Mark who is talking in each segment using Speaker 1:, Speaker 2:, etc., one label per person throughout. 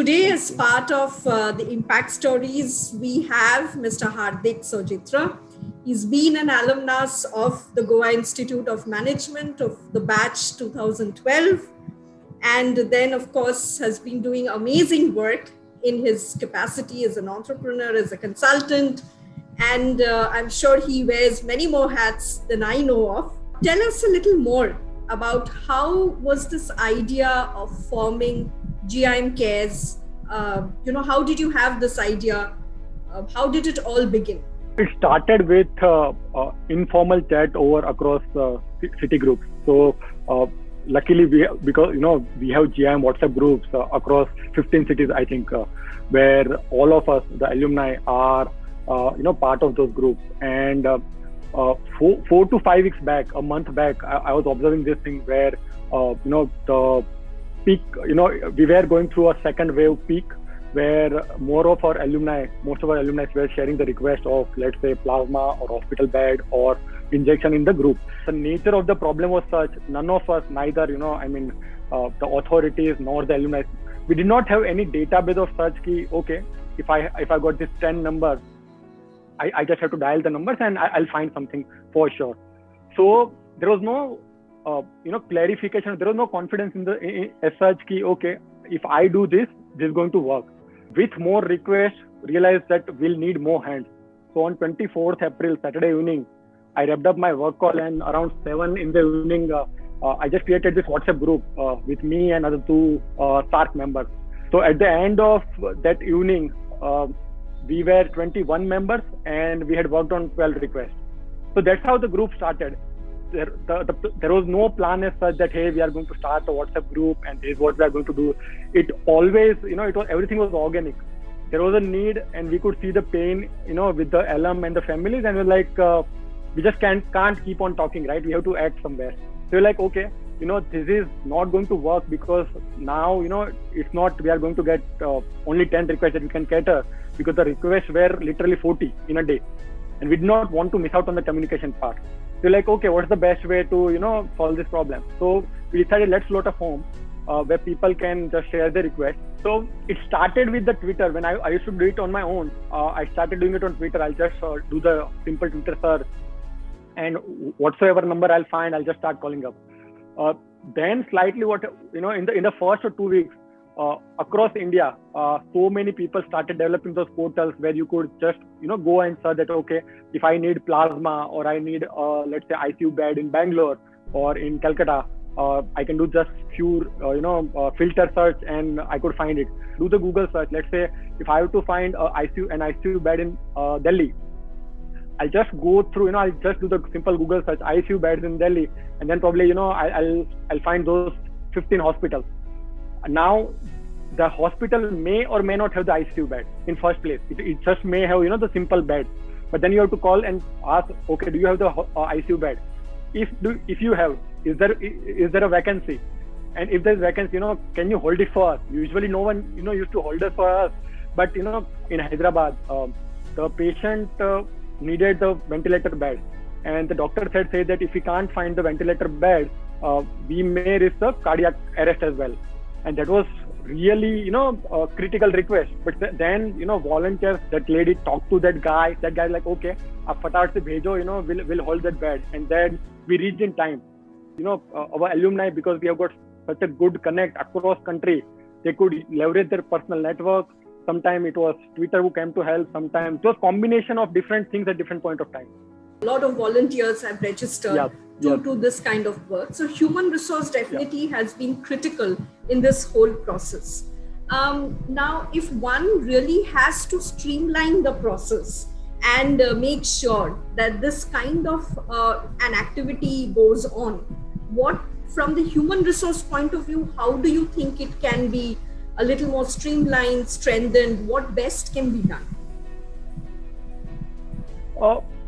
Speaker 1: Today, as part of the Impact Stories, we have Mr. Hardik Sojitra. He's been an alumnus of the Goa Institute of Management of the batch 2012, and then, of course, has been doing amazing work in his capacity as an entrepreneur, as a consultant, and I'm sure he wears many more hats than I know of. Tell us a little more about how was this idea of forming GIM Cares? How did you have this idea? How did it all begin?
Speaker 2: It started with informal chat over across city groups. So luckily, we have GIM WhatsApp groups across 15 cities, I think, where all of us, the alumni, are part of those groups. And 4 to 5 weeks back, a month back, I was observing this thing where the peak, we were going through a second wave peak, where most of our alumni were sharing the request of, let's say, plasma or hospital bed or injection in the group. The nature of the problem was such, none of us, neither, the authorities nor the alumni, we did not have any database of such ki, okay, if I got this 10 numbers, I just have to dial the numbers and I'll find something for sure. So there was no, clarification. There was no confidence as such ki, okay, if I do this, this is going to work. With more requests, realized that we'll need more hands. So on 24th April, Saturday evening, I wrapped up my work call, and around 7 in the evening, I just created this WhatsApp group with me and other 2 SARC members. So at the end of that evening, we were 21 members and we had worked on 12 requests. So that's how the group started. There was no plan as such that, hey, we are going to start a WhatsApp group and this is what we are going to do. It always, everything was organic. There was a need and we could see the pain, with the alum and the families, and we're like, we just can't keep on talking, right? We have to act somewhere. So we're like, okay, this is not going to work, because now, it's not, we are going to get only 10 requests that we can cater, because the requests were literally 40 in a day. And we did not want to miss out on the communication part. So like, okay, what's the best way to, solve this problem? So we decided, let's float a form where people can just share their request. So it started with the Twitter. When I used to do it on my own, I started doing it on Twitter. I'll just do the simple Twitter search, and whatsoever number I'll find, I'll just start calling up. Then slightly in the first 2 weeks, across India, so many people started developing those portals where you could just, go and search that, okay, if I need plasma or I need, let's say, ICU bed in Bangalore or in Calcutta, I can do just few, filter search and I could find it. Do the Google search. Let's say if I have to find an ICU bed in Delhi, I'll just go through, I'll just do the simple Google search, ICU beds in Delhi, and then probably, I'll find those 15 hospitals. Now, the hospital may or may not have the ICU bed in first place. It just may have, the simple bed. But then you have to call and ask, okay, do you have the ICU bed? If you have, is there a vacancy? And if there's vacancy, can you hold it for us? Usually no one, used to hold it for us. But, in Hyderabad, the patient needed the ventilator bed. And the doctor said that if we can't find the ventilator bed, we may risk a cardiac arrest as well. And that was really, a critical request. But then, volunteers, that lady talked to that guy. That guy like, okay, aap fataat se bhejo, we'll hold that bed. And then we reached in time. Our alumni, because we have got such a good connect across country, they could leverage their personal network. Sometimes it was Twitter who came to help. Sometimes it was combination of different things at different point of time.
Speaker 1: A lot of volunteers have registered to this kind of work. So human resource definitely has been critical in this whole process. Now, if one really has to streamline the process and make sure that this kind of an activity goes on, what, from the human resource point of view, how do you think it can be a little more streamlined, strengthened? What best can be done?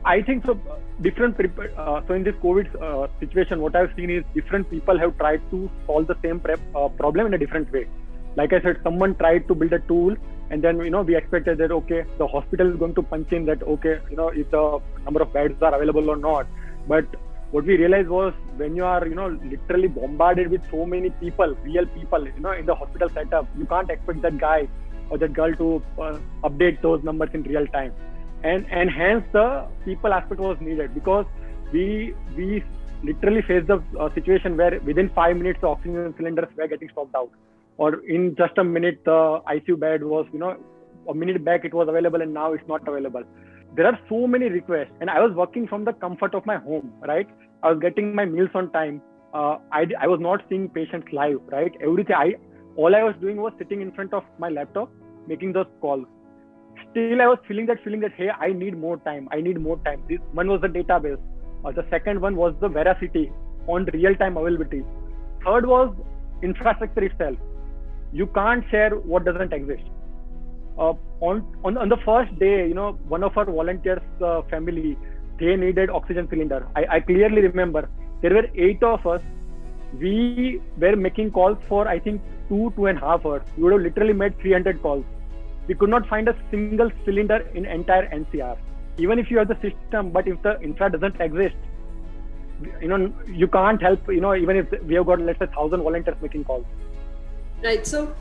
Speaker 2: I think so. So in this COVID situation, what I've seen is different people have tried to solve the same problem in a different way. Like I said, someone tried to build a tool, and then we expected that, okay, the hospital is going to punch in that, okay, if the number of beds are available or not. But what we realized was when you are, literally bombarded with so many people, real people, in the hospital setup, you can't expect that guy or that girl to update those numbers in real time. And hence the people aspect was needed, because we literally faced the situation where within 5 minutes the oxygen cylinders were getting stopped out, or in just a minute the ICU bed was, a minute back it was available and now it's not available. There are so many requests, and I was working from the comfort of my home, right? I was getting my meals on time. I was not seeing patients live, right? All I was doing was sitting in front of my laptop, making those calls. Still, I was feeling that, hey, I need more time. This one was the database. The second one was the veracity on real-time availability. Third was infrastructure itself. You can't share what doesn't exist. On the first day, one of our volunteers' family, they needed oxygen cylinder. I clearly remember there were 8 of us. We were making calls for, I think, 2.5 hours. We would have literally made 300 calls. We could not find a single cylinder in entire NCR. Even if you have the system, but if the infra doesn't exist, you can't help, even if we have got, let's say, 1,000 volunteers making calls.
Speaker 1: Right. So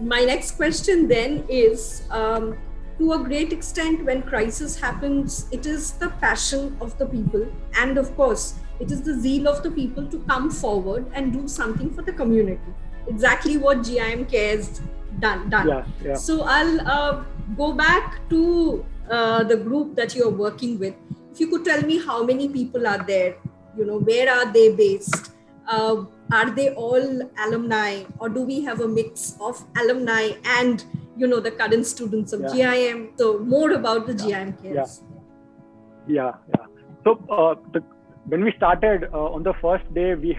Speaker 1: my next question then is, to a great extent, when crisis happens, it is the passion of the people. And of course, it is the zeal of the people to come forward and do something for the community. Exactly what GIM Cares done.
Speaker 2: Yeah.
Speaker 1: So I'll go back to the group that you're working with. If you could tell me how many people are there, where are they based? Are they all alumni, or do we have a mix of alumni and, the current students of GIM? So more about the GIM Cares.
Speaker 2: Yeah. So when we started on the first day, we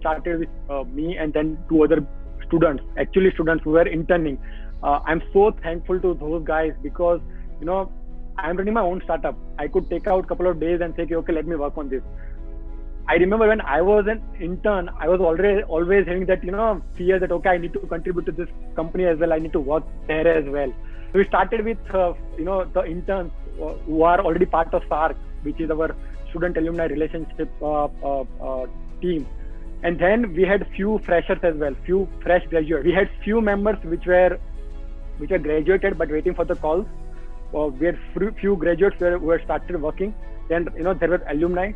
Speaker 2: started with me and then 2 other students who were interning. I'm so thankful to those guys, because, I'm running my own startup. I could take out a couple of days and say, okay, let me work on this. I remember when I was an intern, I was always having that, fear that, okay, I need to contribute to this company as well. I need to work there as well. So we started with, the interns who are already part of SARC, which is our student alumni relationship team. And then we had few freshers as well, few fresh graduates. We had few members which were graduated but waiting for the calls. We had few graduates who were started working. Then, there were alumni.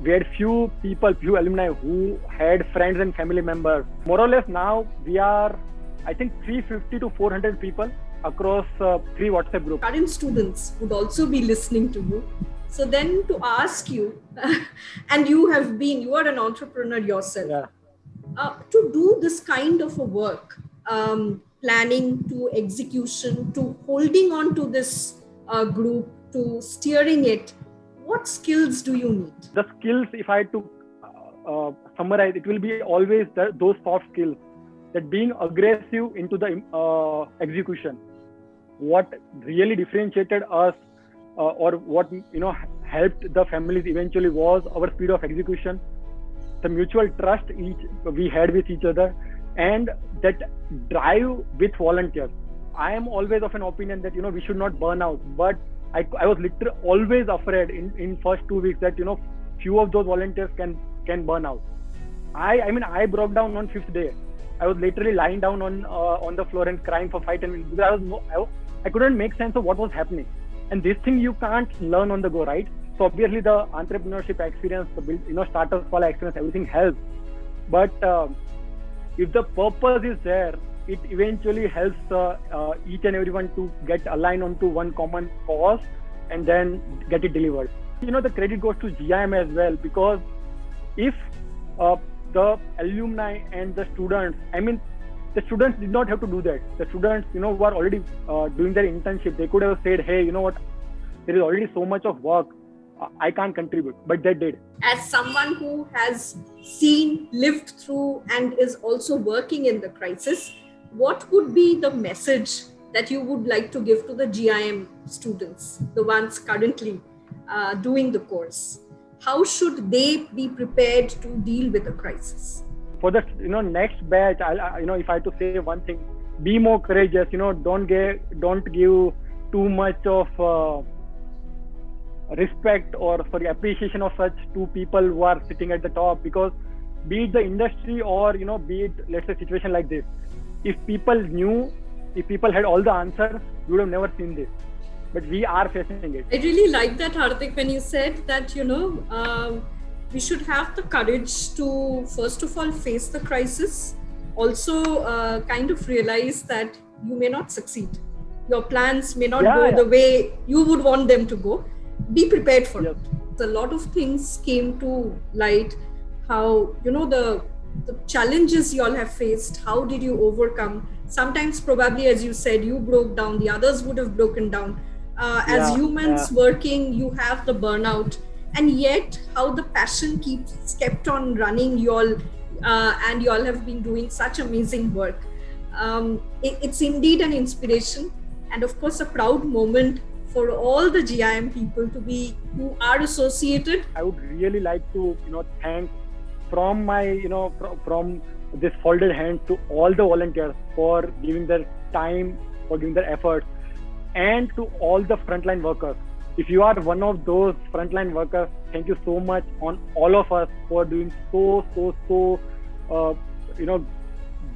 Speaker 2: We had few alumni who had friends and family members. More or less now we are, I think, 350 to 400 people across 3 WhatsApp groups.
Speaker 1: Current students would also be listening to you. So then to ask you, and you are an entrepreneur yourself, to do this kind of a work, planning to execution, to holding on to this group, to steering it, what skills do you need?
Speaker 2: The skills, if I had to summarize, it will be always those soft skills, that being aggressive into the execution. What really differentiated us or what helped the families eventually was our speed of execution, the mutual trust we had with each other, and that drive with volunteers. I am always of an opinion that we should not burn out, but I was literally always afraid in first 2 weeks that few of those volunteers can burn out. I broke down on 5th day. I was literally lying down on the floor and crying for 5-10 minutes because I couldn't make sense of what was happening. And this thing you can't learn on the go, right? So obviously the entrepreneurship experience, the startup scholar experience, everything helps. But if the purpose is there, it eventually helps each and everyone to get aligned onto one common cause and then get it delivered. The credit goes to GIM as well, because if the alumni and the students, the students did not have to do that. The students, who are already doing their internship, they could have said, hey, what, there is already so much of work, I can't contribute, but they did.
Speaker 1: As someone who has seen, lived through, and is also working in the crisis, what would be the message that you would like to give to the GIM students, the ones currently doing the course? How should they be prepared to deal with a crisis?
Speaker 2: For the next batch, if I had to say one thing, be more courageous. Don't give too much of respect or sorry appreciation of such two people who are sitting at the top, because be it the industry or be it, let's say, situation like this, if people knew, if people had all the answers, we would have never seen this, but we are facing it.
Speaker 1: I really like that, Hardik, when you said that we should have the courage to first of all face the crisis, also kind of realize that you may not succeed, your plans may not go the way you would want them to go. Be prepared for it. A lot of things came to light, how the challenges you all have faced, how did you overcome? Sometimes probably, as you said, you broke down, the others would have broken down. As humans working, you have the burnout, and yet how the passion kept on running you all, and you all have been doing such amazing work. It's indeed an inspiration, and of course a proud moment for all the GIM people who are associated.
Speaker 2: I would really like to thank from my from this folded hand to all the volunteers for giving their time, for giving their efforts, and to all the frontline workers. If you are one of those frontline workers, thank you so much on all of us for doing so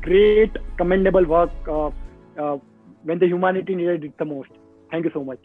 Speaker 2: great, commendable work when the humanity needed it the most. Thank you so much.